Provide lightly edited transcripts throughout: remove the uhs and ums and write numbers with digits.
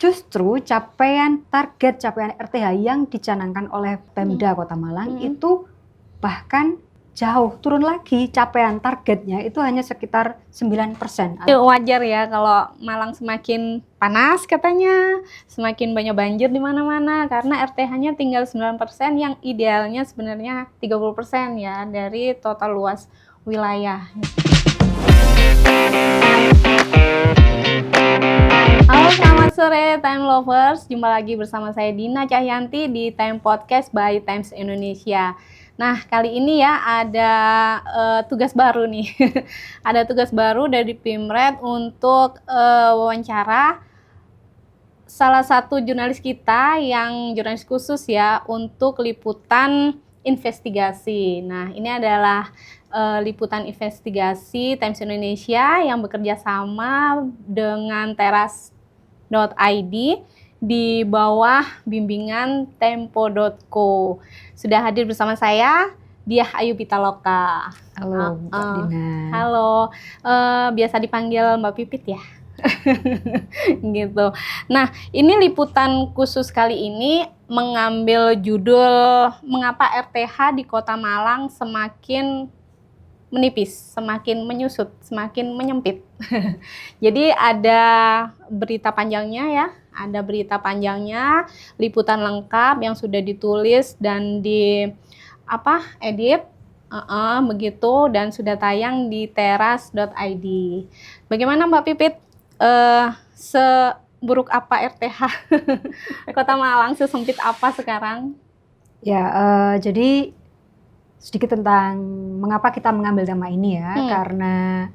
Justru capaian RTH yang dicanangkan oleh Pemda Kota Malang itu bahkan jauh turun lagi, capaian targetnya itu hanya sekitar 9%. Wajar ya kalau Malang semakin panas katanya, semakin banyak banjir di mana-mana karena RTH-nya tinggal 9% yang idealnya sebenarnya 30% ya dari total luas wilayah. Halo, selamat sore Time Lovers. Jumpa lagi bersama saya Dina Cahyanti di Time Podcast by Times Indonesia. Nah, kali ini ya ada tugas baru nih. Ada tugas baru dari Pimred untuk wawancara salah satu jurnalis kita yang jurnalis khusus ya untuk liputan investigasi. Nah, ini adalah liputan investigasi Times Indonesia yang bekerja sama dengan Teras.id di bawah bimbingan Tempo.co. Sudah hadir bersama saya Diah Ayu Pitaloka. Halo Mbak Dina. Halo, biasa dipanggil Mbak Pipit ya. Gitu. Nah, ini liputan khusus kali ini mengambil judul mengapa RTH di Kota Malang semakin menipis, semakin menyusut, semakin menyempit. Jadi ada berita panjangnya ya, ada berita panjangnya, liputan lengkap yang sudah ditulis dan edit, begitu, dan sudah tayang di Teras.id. Bagaimana Mbak Pipit? Seburuk apa RTH Kota Malang, sesempit apa sekarang? Ya, jadi sedikit tentang mengapa kita mengambil tema ini ya, karena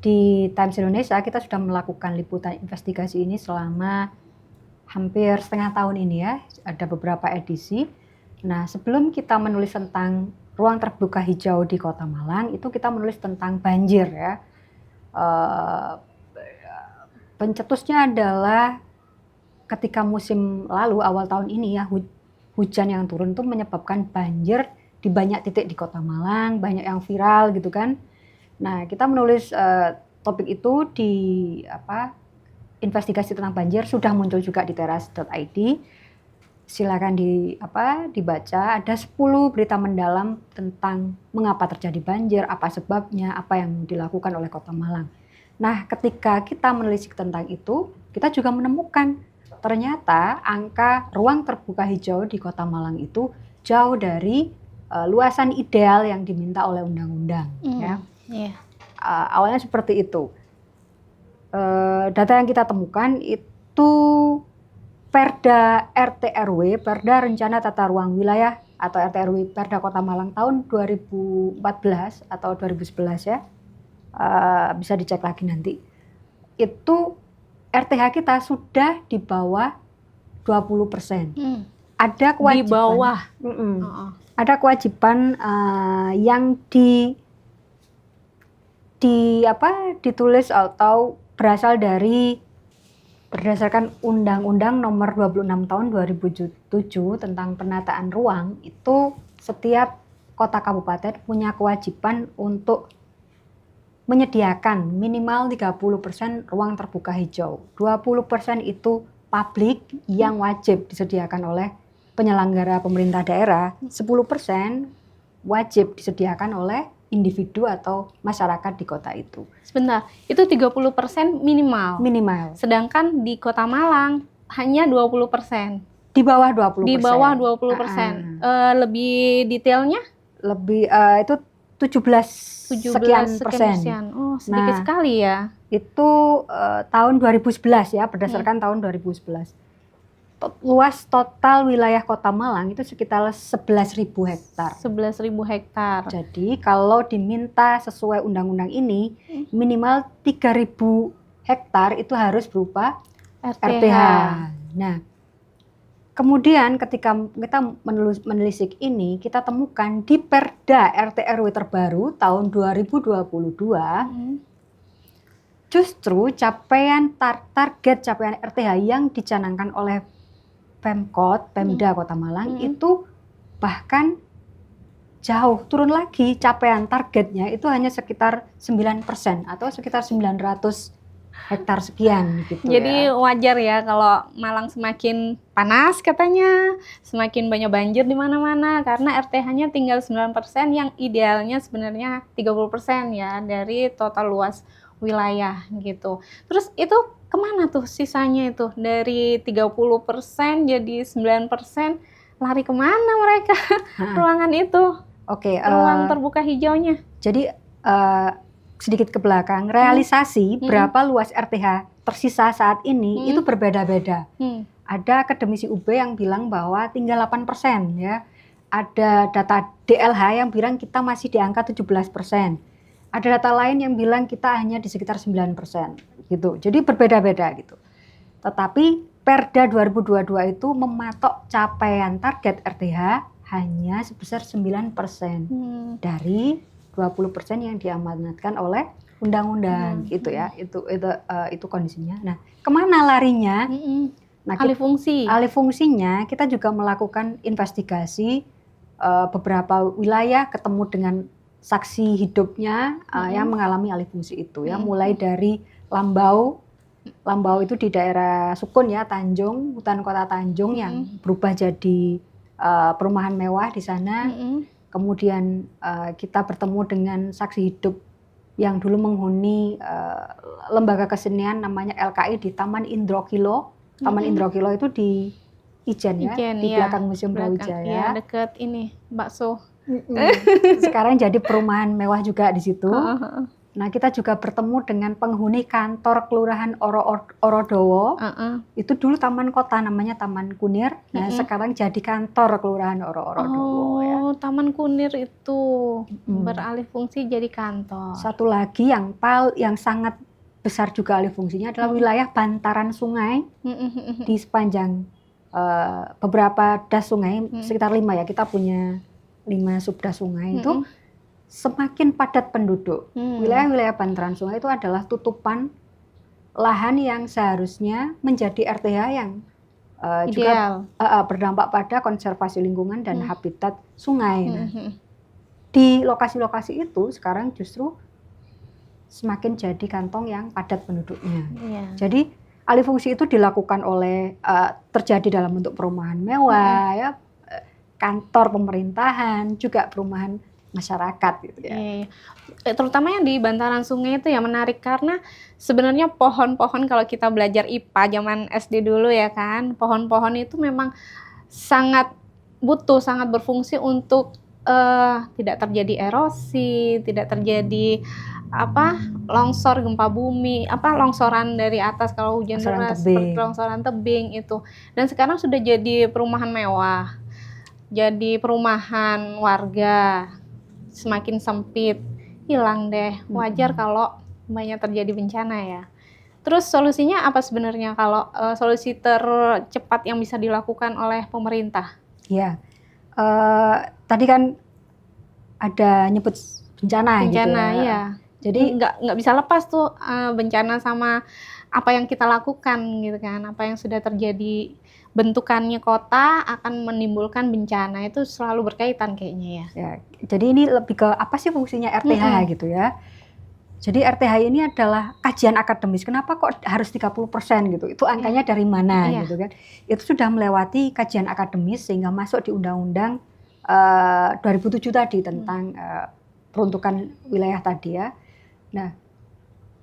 di Times Indonesia kita sudah melakukan liputan investigasi ini selama hampir setengah tahun ini ya, ada beberapa edisi. Nah, sebelum kita menulis tentang ruang terbuka hijau di Kota Malang, itu kita menulis tentang banjir ya. Pencetusnya adalah ketika musim lalu, awal tahun ini ya, hujan yang turun itu menyebabkan banjir di banyak titik di Kota Malang, banyak yang viral gitu kan. Nah, kita menulis topik itu di investigasi tentang banjir, sudah muncul juga di Teras.id. Silakan dibaca, ada 10 berita mendalam tentang mengapa terjadi banjir, apa sebabnya, apa yang dilakukan oleh Kota Malang. Nah, ketika kita menelisik tentang itu, kita juga menemukan ternyata angka ruang terbuka hijau di Kota Malang itu jauh dari luasan ideal yang diminta oleh undang-undang. Awalnya seperti itu. Data yang kita temukan itu Perda RT/RW, Perda Rencana Tata Ruang Wilayah atau RT/RW Perda Kota Malang tahun 2014 atau 2011 ya. Bisa dicek lagi nanti. Itu RTH kita sudah di bawah 20%. Ada kewajiban di bawah. Ada kewajiban yang ditulis atau berasal dari berdasarkan Undang-Undang Nomor 26 Tahun 2007 tentang penataan ruang, itu setiap kota kabupaten punya kewajiban untuk menyediakan minimal 30% ruang terbuka hijau. 20% itu publik yang wajib disediakan oleh penyelenggara pemerintah daerah, 10% wajib disediakan oleh individu atau masyarakat di kota itu. Sebentar, itu 30% minimal. Minimal. Sedangkan di Kota Malang hanya 20%. Di bawah 20%. Di bawah 20%. Lebih detailnya? Lebih itu 17 sekian persen. Oh, sedikit sekali ya. Itu tahun 2011 ya, berdasarkan tahun 2011. Luas total wilayah Kota Malang itu sekitar 11.000 hektar. 11.000 hektar. Jadi kalau diminta sesuai undang-undang ini, minimal 3.000 hektar itu harus berupa RTH. Nah, kemudian ketika kita menelisik ini, kita temukan di Perda RT/RW terbaru tahun 2022, justru capaian RTH yang dicanangkan oleh Pemda Kota Malang itu bahkan jauh turun lagi, capaian targetnya itu hanya sekitar 9% atau sekitar 900 hektar sekian gitu Jadi ya. wajar ya kalau Malang semakin panas katanya, semakin banyak banjir di mana-mana karena RTH-nya tinggal 9% yang idealnya sebenarnya 30% ya dari total luas wilayah gitu. Terus itu kemana tuh sisanya itu? Dari 30% jadi 9%, lari kemana mereka ruangan itu? Oke, Ruang terbuka hijaunya. jadi sedikit ke belakang, realisasi berapa luas RTH tersisa saat ini itu berbeda-beda. Ada akademisi UB yang bilang bahwa tinggal 8% ya. Ada data DLH yang bilang kita masih di angka 17%. Ada data lain yang bilang kita hanya di sekitar 9% gitu. Jadi berbeda-beda gitu. Tetapi Perda 2022 itu mematok capaian target RTH hanya sebesar 9% dari 20% yang diamanatkan oleh undang-undang gitu ya. Itu kondisinya. Nah, kemana larinya? Nah, Alih fungsi. Alih fungsinya kita juga melakukan investigasi beberapa wilayah, ketemu dengan saksi hidupnya yang mengalami alih fungsi itu ya, mulai dari Lambau itu di daerah Sukun ya, Tanjung, hutan kota Tanjung yang berubah jadi perumahan mewah di sana. Kemudian kita bertemu dengan saksi hidup yang dulu menghuni lembaga kesenian namanya LKI di Taman Indrokilo. Taman Indrokilo itu di Ijen ya, di belakang Museum Brawijaya. Iya, dekat ini, bakso. Sekarang jadi perumahan mewah juga di situ. Nah, kita juga bertemu dengan penghuni kantor Kelurahan Orodowo. Itu dulu taman kota namanya Taman Kunir. Nah, sekarang jadi kantor Kelurahan Orodowo ya. Oh, Taman Kunir itu beralih fungsi jadi kantor. Satu lagi yang sangat besar juga alih fungsinya adalah wilayah bantaran sungai di sepanjang beberapa das sungai, sekitar 5 ya. Kita punya 5 subdas sungai itu. Semakin padat penduduk. Wilayah-wilayah bantaran sungai itu adalah tutupan lahan yang seharusnya menjadi RTH yang juga berdampak pada konservasi lingkungan dan habitat sungai. Nah, di lokasi-lokasi itu sekarang justru semakin jadi kantong yang padat penduduknya. Jadi alih fungsi itu dilakukan oleh terjadi dalam bentuk perumahan mewah, ya, kantor pemerintahan, juga perumahan masyarakat gitu ya. Terutama yang di bantaran sungai itu ya menarik karena sebenarnya pohon-pohon kalau kita belajar IPA zaman SD dulu ya kan, pohon-pohon itu memang sangat sangat berfungsi untuk tidak terjadi erosi, tidak terjadi longsor gempa bumi, longsoran dari atas kalau hujan deras, seperti longsoran tebing itu. Dan sekarang sudah jadi perumahan mewah, jadi perumahan warga. Semakin sempit, hilang deh. Wajar kalau banyak terjadi bencana ya. Terus solusinya apa sebenarnya kalau solusi tercepat yang bisa dilakukan oleh pemerintah? Ya, tadi kan ada nyebut bencana gitu ya. Jadi nggak bisa lepas tuh bencana sama apa yang kita lakukan gitu kan. Apa yang sudah terjadi, bentukannya kota akan menimbulkan bencana, itu selalu berkaitan kayaknya ya. Jadi ini lebih ke apa sih fungsinya RTH gitu ya. Jadi RTH ini adalah kajian akademis. Kenapa kok harus 30% gitu? Itu angkanya dari mana gitu kan? Itu sudah melewati kajian akademis sehingga masuk di Undang-Undang 2007 tadi tentang peruntukan wilayah tadi ya. Nah,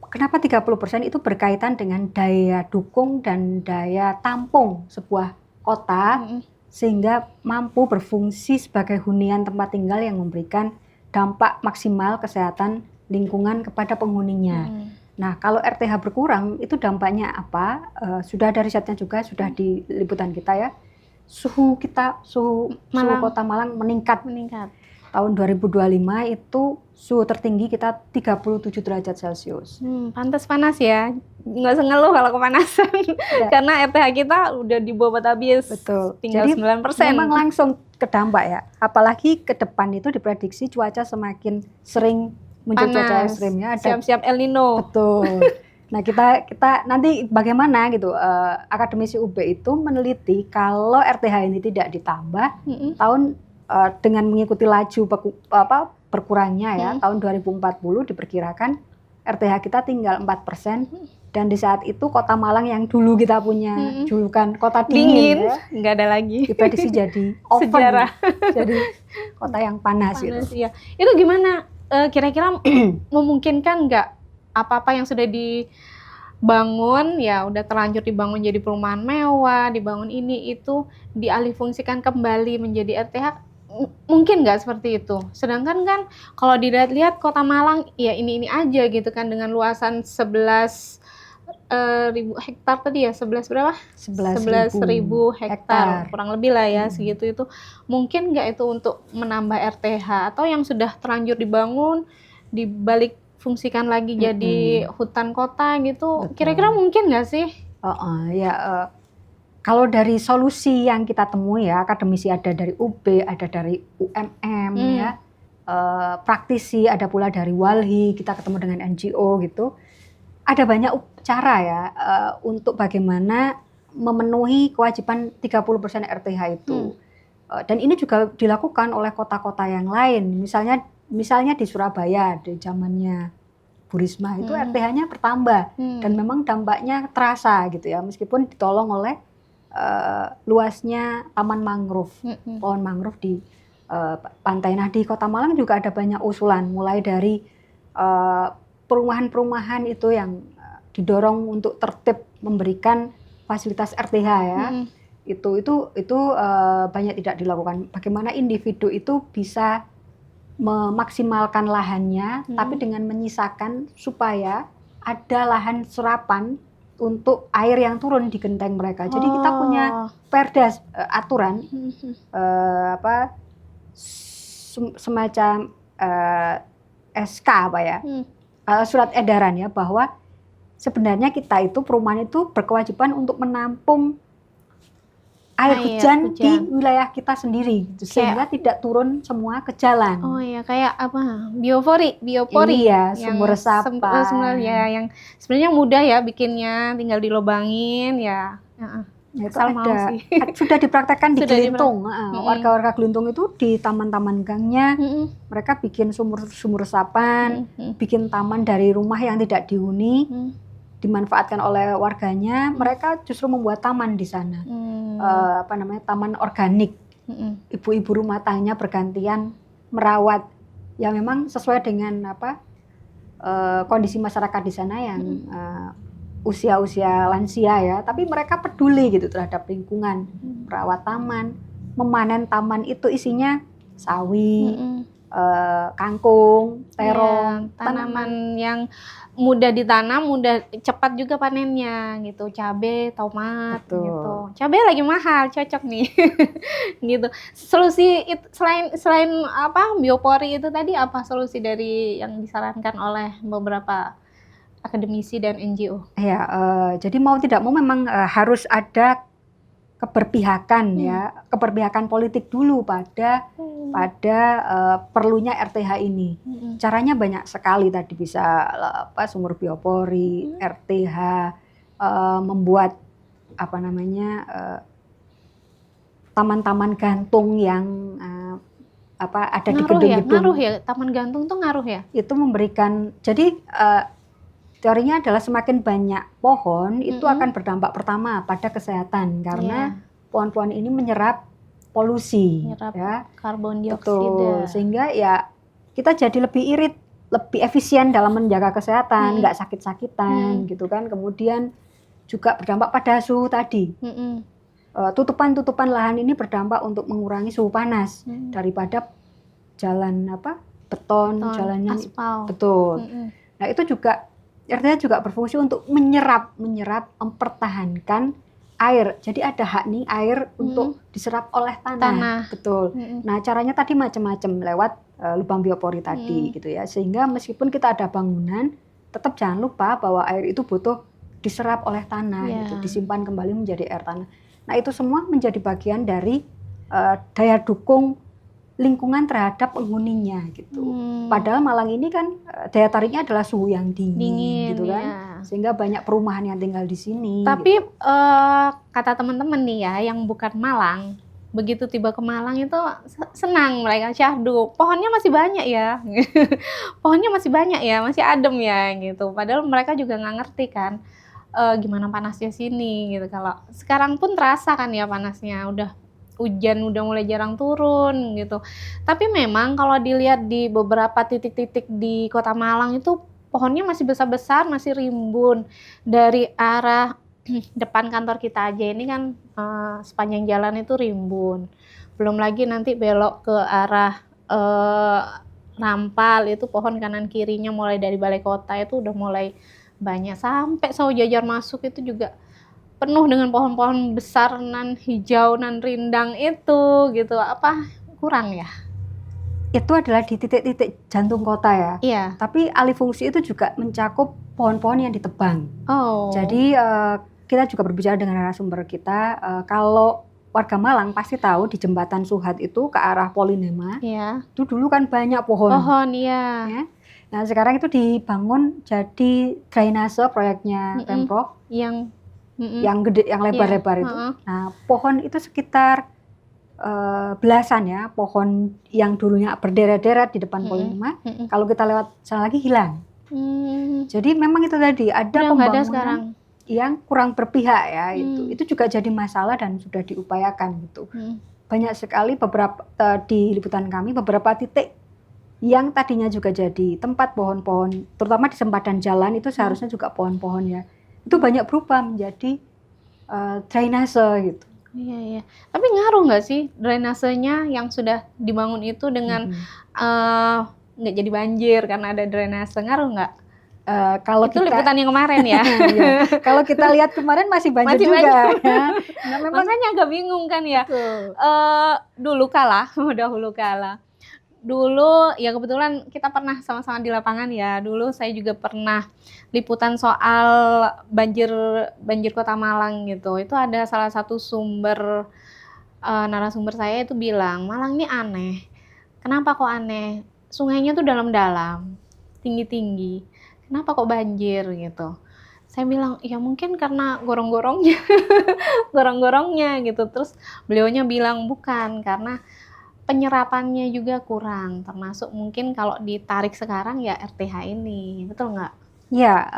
kenapa 30% itu berkaitan dengan daya dukung dan daya tampung sebuah kota sehingga mampu berfungsi sebagai hunian tempat tinggal yang memberikan dampak maksimal kesehatan lingkungan kepada penghuninya. Nah, kalau RTH berkurang itu dampaknya apa? Sudah ada risetnya juga, sudah di liputan kita ya. Suhu kota Malang meningkat. Tahun 2025 itu suhu tertinggi kita 37 derajat Celcius. Pantas panas ya, nggak usah ngeluh kalau kepanasan. Karena RTH kita udah di bawah habis. Betul. Tinggal jadi 9%. Memang langsung kedampak ya. Apalagi ke depan itu diprediksi cuaca semakin sering muncul cuaca ekstrimnya. Siap-siap El Nino. Betul. Nah kita nanti bagaimana gitu, akademisi UB itu meneliti kalau RTH ini tidak ditambah dengan mengikuti laju berkurangnya ya, tahun 2040 diperkirakan RTH kita tinggal 4%. Dan di saat itu Kota Malang yang dulu kita punya julukan kota dingin ya, nggak ada lagi. diprediksi jadi oven, Sejarah. jadi kota yang panas gitu. Iya. Itu gimana? Kira-kira memungkinkan nggak apa-apa yang sudah dibangun ya udah terlanjur dibangun jadi perumahan mewah, dibangun ini itu dialihfungsikan kembali menjadi RTH? Mungkin nggak seperti itu. Sedangkan kan kalau dilihat Kota Malang ya ini aja gitu kan dengan luasan 11.000 hektar tadi ya, 11 berapa? 11.000 hektar, kurang lebih lah ya segitu itu. Mungkin nggak itu untuk menambah RTH atau yang sudah terlanjur dibangun dibalik fungsikan lagi jadi hutan kota gitu. Betul. Kira-kira mungkin nggak sih? Kalau dari solusi yang kita temui ya, akademisi ada dari UB, ada dari UMM ya, praktisi ada pula dari Walhi, kita ketemu dengan NGO gitu. Ada banyak cara ya untuk bagaimana memenuhi kewajiban 30% RTH itu. Dan ini juga dilakukan oleh kota-kota yang lain. Misalnya di Surabaya di zamannya Bu Risma itu RTH-nya bertambah dan memang dampaknya terasa gitu ya, meskipun ditolong oleh luasnya taman mangrove, pohon mangrove di pantai. Nah di Kota Malang juga ada banyak usulan, mulai dari perumahan-perumahan itu yang didorong untuk tertib memberikan fasilitas RTH ya. Itu banyak tidak dilakukan. Bagaimana individu itu bisa memaksimalkan lahannya, tapi dengan menyisakan supaya ada lahan serapan untuk air yang turun di genteng mereka. Jadi kita punya perda aturan semacam SK surat edaran ya, bahwa sebenarnya kita itu perumahan itu berkewajiban untuk menampung air hujan di wilayah kita sendiri, gitu, sehingga tidak turun semua ke jalan. Oh iya, kayak apa? Biopori. Iya, sumur resapan. Sebenarnya yang sebenarnya mudah ya bikinnya, tinggal dilobangin ya. Itu sudah dipraktekkan di Gelintung. Warga-warga Gelintung itu di taman-taman gangnya mereka bikin sumur resapan, bikin taman dari rumah yang tidak dihuni, dimanfaatkan oleh warganya. Mereka justru membuat taman di sana, taman organik. Ibu-ibu rumah tangga bergantian merawat, ya memang sesuai dengan kondisi masyarakat di sana yang usia-usia lansia ya, tapi mereka peduli gitu terhadap lingkungan, merawat taman, memanen taman itu isinya sawi, kangkung, terong, tanaman yang mudah ditanam, mudah cepat juga panennya gitu. Cabe, tomat gitu. Cabe lagi mahal, cocok nih. Gitu. Solusi selain biopori itu tadi apa solusi dari yang disarankan oleh beberapa akademisi dan NGO? Ya, jadi mau tidak mau memang harus ada keberpihakan ya, keberpihakan politik dulu pada perlunya RTH ini. Caranya banyak sekali tadi, bisa sumur biopori, RTH, membuat taman-taman gantung yang ada di gedung-gedung. Ngaruh ya, taman gantung tuh ngaruh ya? Itu memberikan, jadi teorinya adalah semakin banyak pohon itu akan berdampak pertama pada kesehatan, karena pohon-pohon ini menyerap polusi, ya, karbon dioksida. Sehingga ya kita jadi lebih irit, lebih efisien dalam menjaga kesehatan, nggak sakit-sakitan gitu kan. Kemudian juga berdampak pada suhu tadi. Tutupan-tutupan lahan ini berdampak untuk mengurangi suhu panas daripada jalan beton, jalannya aspal. Betul. Nah itu juga RTH juga berfungsi untuk menyerap, mempertahankan air. Jadi ada hak nih air untuk diserap oleh tanah. Betul. Nah caranya tadi macam-macam, lewat lubang biopori tadi gitu ya. Sehingga meskipun kita ada bangunan, tetap jangan lupa bahwa air itu butuh diserap oleh tanah, gitu, disimpan kembali menjadi air tanah. Nah itu semua menjadi bagian dari daya dukung lingkungan terhadap penghuninya gitu. Padahal Malang ini kan daya tariknya adalah suhu yang dingin gitu kan, sehingga banyak perumahan yang tinggal di sini. Tapi kata teman-teman nih ya, yang bukan Malang, begitu tiba ke Malang itu senang mereka, syahdu, pohonnya masih banyak ya, pohonnya masih banyak ya, masih adem ya gitu. Padahal mereka juga nggak ngerti kan gimana panasnya sini gitu. Kalau sekarang pun terasa kan ya panasnya, udah hujan udah mulai jarang turun gitu. Tapi memang kalau dilihat di beberapa titik-titik di Kota Malang itu pohonnya masih besar-besar, masih rimbun dari arah depan kantor kita aja ini kan sepanjang jalan itu rimbun. Belum lagi nanti belok ke arah Rampal itu pohon kanan kirinya mulai dari balai kota itu udah mulai banyak sampai Sawo Jajar masuk itu juga penuh dengan pohon-pohon besar nan hijau nan rindang itu gitu. Apa kurang ya? Itu adalah di titik-titik jantung kota ya. Iya. Tapi alih fungsi itu juga mencakup pohon-pohon yang ditebang. Oh. Jadi kita juga berbicara dengan narasumber kita, kalau warga Malang pasti tahu di jembatan Suhat itu ke arah Polinema, Iya. itu dulu kan banyak pohon. Pohon, iya. Ya. Nah sekarang itu dibangun jadi drainase proyeknya Pemprov Yang gede, yang lebar-lebar itu. Nah pohon itu sekitar belasan ya, pohon yang dulunya berderet-deret di depan Polinema, kalau kita lewat sana lagi hilang. Jadi memang itu tadi ada pembangunan yang kurang berpihak ya, itu juga jadi masalah dan sudah diupayakan gitu. Banyak sekali beberapa di liputan kami beberapa titik yang tadinya juga jadi tempat pohon-pohon, terutama di sempadan jalan itu seharusnya juga pohon-pohon ya, itu banyak berubah menjadi drainase gitu. Iya. Tapi ngaruh nggak sih drainasenya yang sudah dibangun itu dengan nggak jadi banjir karena ada drainase, ngaruh nggak? Kalau itu liputan yang kemarin ya. Iya. Kalau kita lihat kemarin masih banjir juga. Ya. Nah, memang makanya agak bingung kan ya. Dulu dahulu kala. Dulu ya kebetulan kita pernah sama-sama di lapangan ya. Dulu saya juga pernah liputan soal banjir Kota Malang gitu. Itu ada salah satu narasumber saya itu bilang, Malang ini aneh. Kenapa kok aneh? Sungainya tuh dalam-dalam, tinggi-tinggi. Kenapa kok banjir gitu? Saya bilang, ya mungkin karena gorong-gorongnya gitu. Terus beliaunya bilang bukan, karena penyerapannya juga kurang, termasuk mungkin kalau ditarik sekarang ya RTH ini, betul nggak? Ya,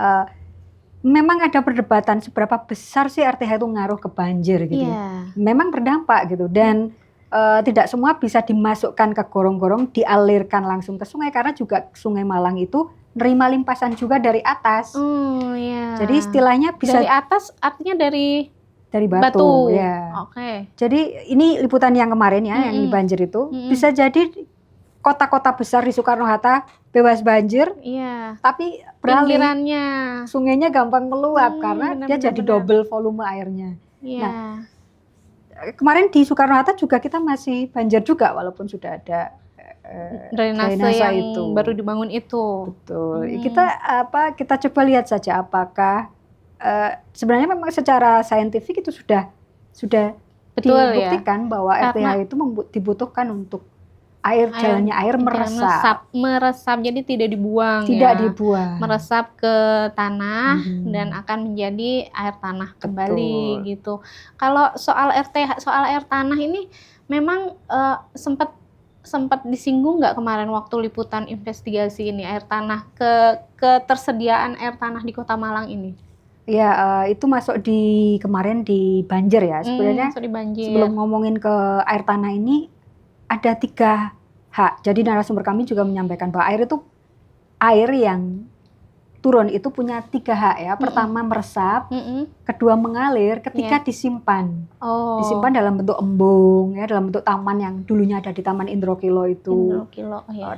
memang ada perdebatan seberapa besar sih RTH itu ngaruh ke banjir gitu. Yeah. Memang berdampak gitu dan tidak semua bisa dimasukkan ke gorong-gorong, dialirkan langsung ke sungai karena juga Sungai Malang itu nerima limpasan juga dari atas. Yeah. Jadi istilahnya bisa dari atas, artinya dari batu. Ya. Oke. Jadi ini liputan yang kemarin ya, yang di banjir itu bisa jadi kota-kota besar di Soekarno-Hatta bebas banjir, tapi pinggirannya sungainya gampang meluap karena dia jadi double volume airnya. Nah, kemarin di Soekarno-Hatta juga kita masih banjir juga walaupun sudah ada drainase yang itu baru dibangun itu. Betul. Kita coba lihat saja apakah sebenarnya memang secara saintifik itu sudah betul, dibuktikan ya? Bahwa RTH itu dibutuhkan untuk jalannya air meresap, jadi tidak dibuang, meresap ke tanah dan akan menjadi air tanah kembali. Betul. Gitu. Kalau soal RTH, soal air tanah ini memang sempat disinggung nggak kemarin waktu liputan investigasi ini air tanah, ketersediaan air tanah di Kota Malang ini? Ya, itu masuk kemarin di banjir ya. Sebenarnya sebelum ngomongin ke air tanah ini ada 3 hak. Jadi narasumber kami juga menyampaikan bahwa air yang turun itu punya 3 hak ya. Pertama meresap, kedua mengalir, ketiga disimpan. Disimpan dalam bentuk embung ya, dalam bentuk taman yang dulunya ada di Taman Indrokilo itu.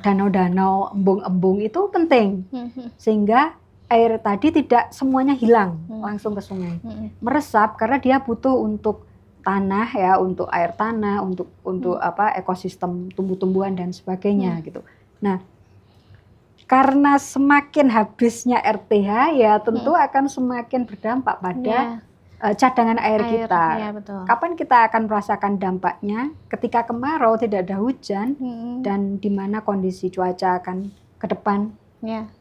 Danau-danau, embung-embung itu penting. Sehingga air tadi tidak semuanya hilang langsung ke sungai. Meresap karena dia butuh untuk tanah ya, untuk air tanah, untuk ekosistem tumbuh-tumbuhan dan sebagainya gitu. Nah, karena semakin habisnya RTH ya tentu akan semakin berdampak pada cadangan air kita. Ya, betul. Kapan kita akan merasakan dampaknya? Ketika kemarau tidak ada hujan dan di mana kondisi cuaca akan ke depan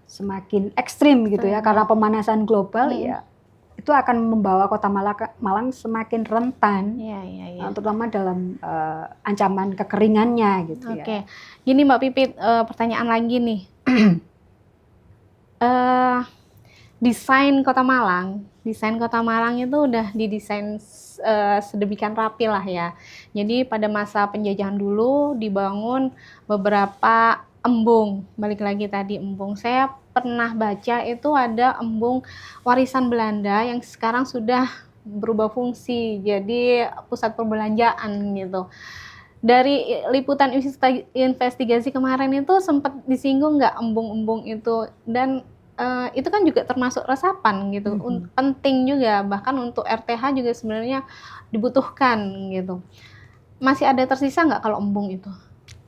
semakin ekstrim gitu ya, karena pemanasan global ya itu akan membawa kota Malang semakin rentan, terutama dalam ancaman kekeringannya gitu ya. Oke, gini Mbak Pipit, pertanyaan lagi nih. Desain Kota Malang itu udah didesain sedemikian rapi lah ya. Jadi pada masa penjajahan dulu dibangun beberapa embung. Balik lagi tadi embung. Saya pernah baca itu ada embung warisan Belanda yang sekarang sudah berubah fungsi jadi pusat perbelanjaan gitu. Dari liputan investigasi kemarin itu sempat disinggung nggak embung-embung itu, dan itu kan juga termasuk resapan gitu, penting juga, bahkan untuk RTH juga sebenarnya dibutuhkan gitu. Masih ada tersisa nggak kalau embung itu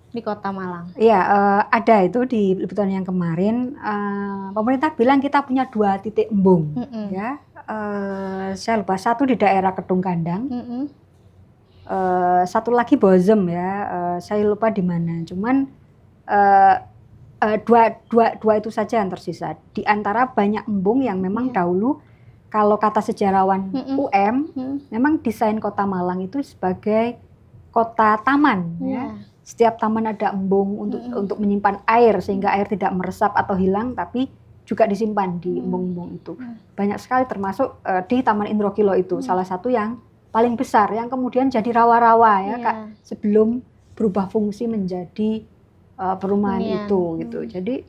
di Kota Malang? Iya, ada itu di liputan yang kemarin. Pemerintah bilang kita punya 2 titik embung, ya. Saya lupa, satu di daerah Kedung Gandang, satu lagi Bozem ya. Saya lupa di mana. Cuman dua itu saja yang tersisa. Di antara banyak embung yang memang dahulu, kalau kata sejarawan UM, memang desain Kota Malang itu sebagai kota taman. Ya. Setiap taman ada embung untuk menyimpan air sehingga air tidak meresap atau hilang, tapi juga disimpan di embung-embung itu. Banyak sekali, termasuk di Taman Indrokilo itu, salah satu yang paling besar, yang kemudian jadi rawa-rawa ya, Kak, sebelum berubah fungsi menjadi perumahan itu gitu. Jadi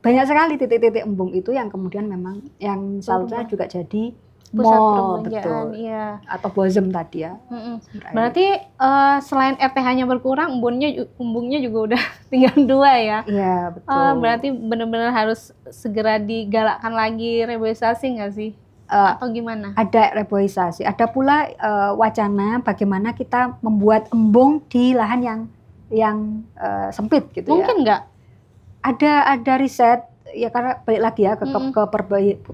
banyak sekali titik-titik embung itu yang kemudian memang yang salahnya juga jadi pusat mall, perbelanjaan, betul. Atau Bozem tadi ya. Berarti selain RTH-nya berkurang, embungnya juga udah tinggal 2 ya? Iya, betul. Berarti benar-benar harus segera digalakkan lagi reboisasi nggak sih? Atau gimana? Ada reboisasi, ada pula wacana bagaimana kita membuat embung di lahan yang sempit gitu. Mungkin nggak? Ada riset ya, karena balik lagi ya ke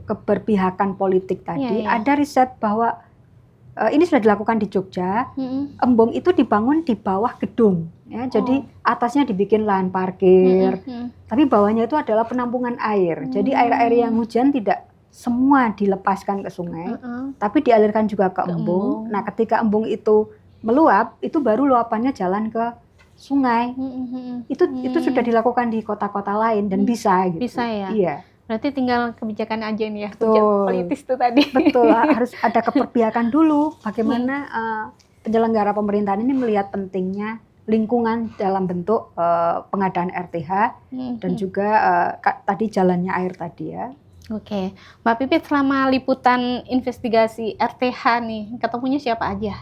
keberpihakan politik tadi. Ada riset bahwa ini sudah dilakukan di Jogja. Embung itu dibangun di bawah gedung ya. Jadi atasnya dibikin lahan parkir, tapi bawahnya itu adalah penampungan air. Jadi air-air yang hujan tidak semua dilepaskan ke sungai, tapi dialirkan juga ke embung. Nah, ketika embung itu meluap, itu baru luapannya jalan ke sungai. Itu sudah dilakukan di kota-kota lain dan bisa gitu. Bisa ya? Iya. Berarti tinggal kebijakan aja nih ya, betul. Politis itu tadi. Betul, harus ada keberpihakan dulu. Bagaimana penyelenggara pemerintahan ini melihat pentingnya lingkungan dalam bentuk pengadaan RTH dan juga tadi jalannya air tadi ya. Oke, Mbak Pipit, selama liputan investigasi RTH nih, ketemunya siapa aja?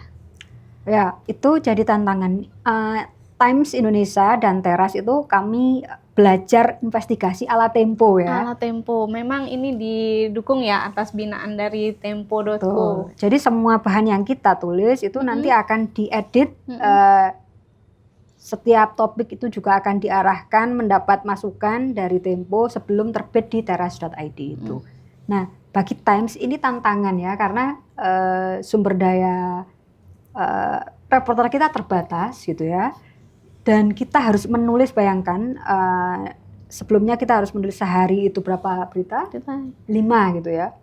Ya, itu jadi tantangan. Times Indonesia dan Teras itu kami belajar investigasi ala Tempo ya. Ala Tempo, memang ini didukung ya atas binaan dari Tempo.co. Jadi semua bahan yang kita tulis itu nanti akan diedit, setiap topik itu juga akan diarahkan mendapat masukan dari Tempo sebelum terbit di teras.id itu. Nah, bagi Times ini tantangan ya, karena sumber daya reporter kita terbatas gitu ya. Dan kita harus menulis, bayangkan sebelumnya kita harus menulis sehari itu berapa berita? 5 gitu ya.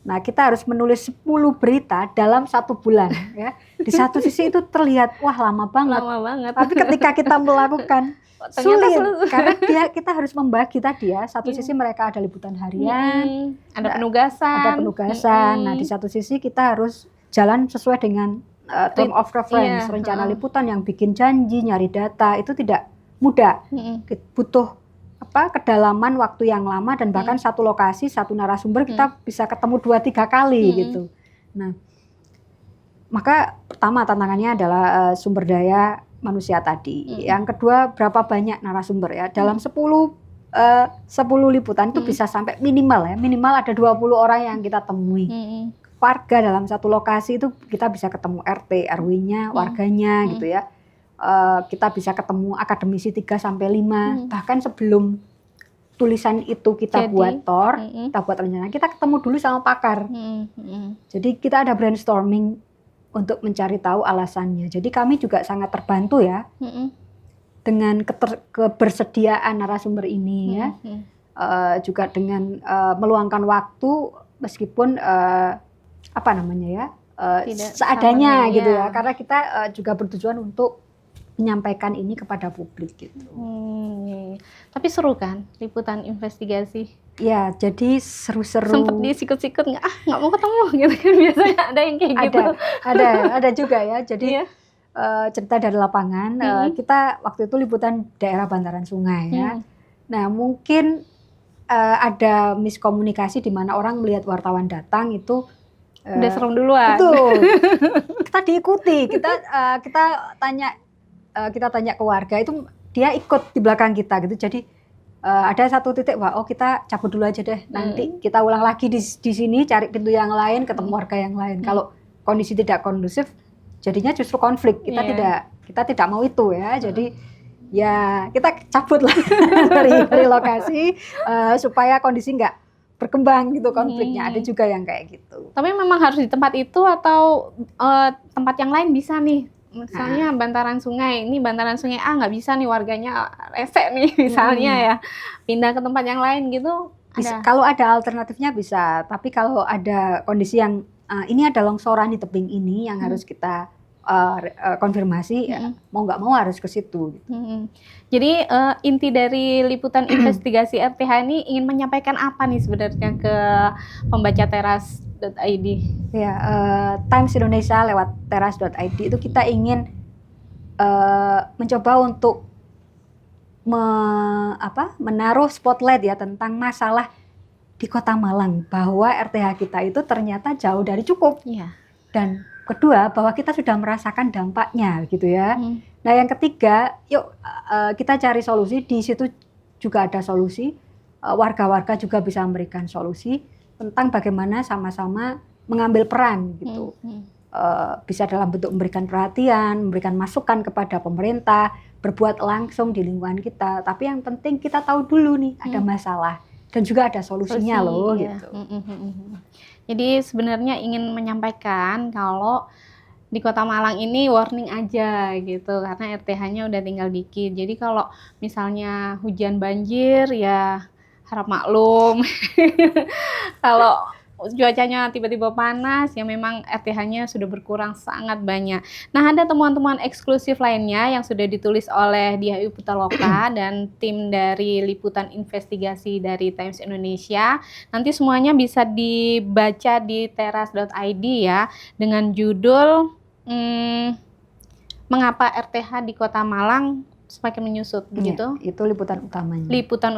Nah, kita harus menulis 10 berita dalam 1 bulan ya. Di satu sisi itu terlihat wah lama banget. Tapi ketika kita melakukan sulit karena kita harus membagi tadi ya. Satu sisi mereka ada liputan harian, ada penugasan. Nah, di satu sisi kita harus jalan sesuai dengan term of reference, rencana liputan yang bikin janji, nyari data, itu tidak mudah. Butuh kedalaman waktu yang lama, dan bahkan satu lokasi, satu narasumber kita bisa ketemu 2-3 kali gitu. Nah, maka pertama tantangannya adalah sumber daya manusia tadi. Yang kedua, berapa banyak narasumber ya. Dalam 10 liputan itu bisa sampai minimal ada 20 orang yang kita temui. Warga dalam satu lokasi itu kita bisa ketemu RT, RW-nya, warganya gitu ya. Kita bisa ketemu akademisi 3-5, bahkan sebelum tulisan itu kita buat kita buat rencana, kita ketemu dulu sama pakar. Jadi kita ada brainstorming untuk mencari tahu alasannya. Jadi kami juga sangat terbantu ya dengan kebersediaan narasumber ini ya. Juga dengan meluangkan waktu meskipun apa namanya ya, Tidak seadanya sama, gitu ya. ya, karena kita juga bertujuan untuk menyampaikan ini kepada publik gitu. Iya. Tapi seru kan liputan investigasi? Ya, jadi seru-seru. Sempet disikut-sikut nggak mau ketemu gitu kan, biasanya ada yang kayak gitu. Ada juga ya. Jadi Iya. cerita dari lapangan, kita waktu itu liputan daerah bantaran sungai ya. Nah mungkin ada miskomunikasi di mana orang melihat wartawan datang itu Udah serem duluan. betul. Kita diikuti, kita tanya ke warga itu, dia ikut di belakang kita gitu. Jadi ada satu titik, wah kita cabut dulu aja deh, nanti kita ulang lagi di sini, cari pintu yang lain, ketemu warga yang lain. Kalau kondisi tidak kondusif, jadinya justru konflik. Kita tidak mau itu ya. Jadi ya kita cabut lah dari lokasi supaya kondisi nggak berkembang gitu konfliknya. Ada juga yang kayak gitu. Tapi memang harus di tempat itu atau tempat yang lain bisa nih? Misalnya bantaran sungai, ini bantaran sungai A nggak bisa nih, warganya rese nih misalnya ya, pindah ke tempat yang lain gitu. Kalau ada alternatifnya bisa, tapi kalau ada kondisi yang ini ada longsoran di tebing ini yang harus kita konfirmasi, ya, mau nggak mau harus ke situ. Gitu. Jadi inti dari liputan investigasi RTH ini ingin menyampaikan apa nih sebenarnya ke pembaca teras.id? Ya, Times Indonesia lewat teras.id itu kita ingin mencoba untuk menaruh spotlight ya tentang masalah di Kota Malang, bahwa RTH kita itu ternyata jauh dari cukup. Iya. Dan kedua, bahwa kita sudah merasakan dampaknya gitu ya. Nah yang ketiga, yuk kita cari solusi. Di situ juga ada solusi. Warga-warga juga bisa memberikan solusi tentang bagaimana sama-sama mengambil peran gitu. Bisa dalam bentuk memberikan perhatian, memberikan masukan kepada pemerintah, berbuat langsung di lingkungan kita. Tapi yang penting kita tahu dulu nih ada masalah dan juga ada solusinya loh iya. gitu. Jadi sebenarnya ingin menyampaikan kalau di Kota Malang ini warning aja gitu, karena RTH-nya udah tinggal dikit. Jadi kalau misalnya hujan banjir ya harap maklum. Kalau cuacanya tiba-tiba panas ya memang RTH-nya sudah berkurang sangat banyak. Nah, ada temuan-temuan eksklusif lainnya yang sudah ditulis oleh Diah Pitaloka dan tim dari liputan investigasi dari Times Indonesia. Nanti semuanya bisa dibaca di teras.id ya, dengan judul Mengapa RTH di Kota Malang semakin menyusut, begitu? Ya, itu liputan utamanya. Liputan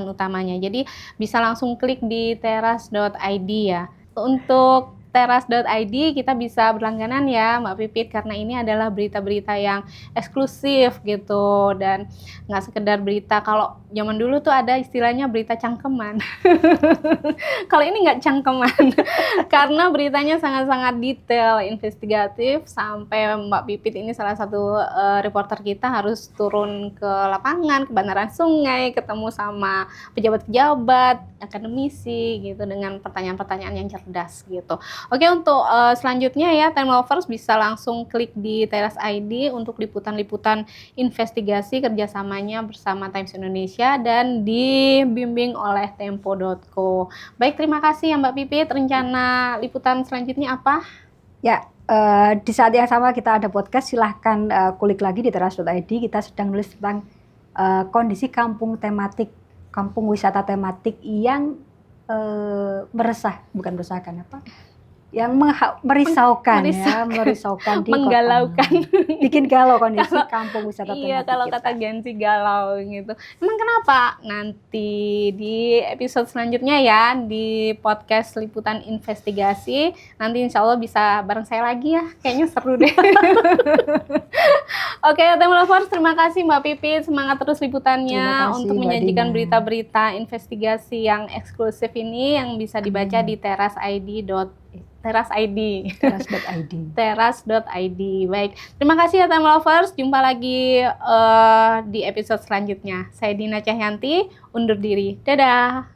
utamanya. Jadi bisa langsung klik di teras.id ya. Untuk teras.id kita bisa berlangganan ya Mbak Pipit, karena ini adalah berita-berita yang eksklusif gitu dan nggak sekedar berita. Kalau zaman dulu tuh ada istilahnya berita cangkeman. Kalau ini nggak cangkeman karena beritanya sangat-sangat detail, investigatif, sampai Mbak Pipit ini salah satu reporter kita harus turun ke lapangan, ke bantaran sungai, ketemu sama pejabat-pejabat, akademisi gitu dengan pertanyaan-pertanyaan yang cerdas gitu. Oke, untuk selanjutnya ya Time Lovers bisa langsung klik di teras.id untuk liputan-liputan investigasi kerjasamanya bersama Times Indonesia dan dibimbing oleh Tempo.co. Baik, terima kasih ya Mbak Pipit. Rencana liputan selanjutnya apa? Ya, di saat yang sama kita ada podcast, silahkan kulik lagi di teras.id. Kita sedang nulis tentang kondisi kampung wisata tematik yang yang merisaukan ya, merisaukan di menggalaukan, bikin galau kondisi kampung wisata tematik. Iya, kalau kata Gensi galau gitu. Emang kenapa? Nanti di episode selanjutnya ya, di podcast liputan investigasi, nanti insya Allah bisa bareng saya lagi ya, kayaknya seru deh. Oke, Time Lovers, terima kasih Mbak Pipit, semangat terus liputannya untuk menyajikan berita-berita investigasi yang eksklusif ini yang bisa dibaca di teras.id. Teras.id. Baik, terima kasih ya Time Lovers. Jumpa lagi di episode selanjutnya. Saya Dina Cahyanti, undur diri. Dadah.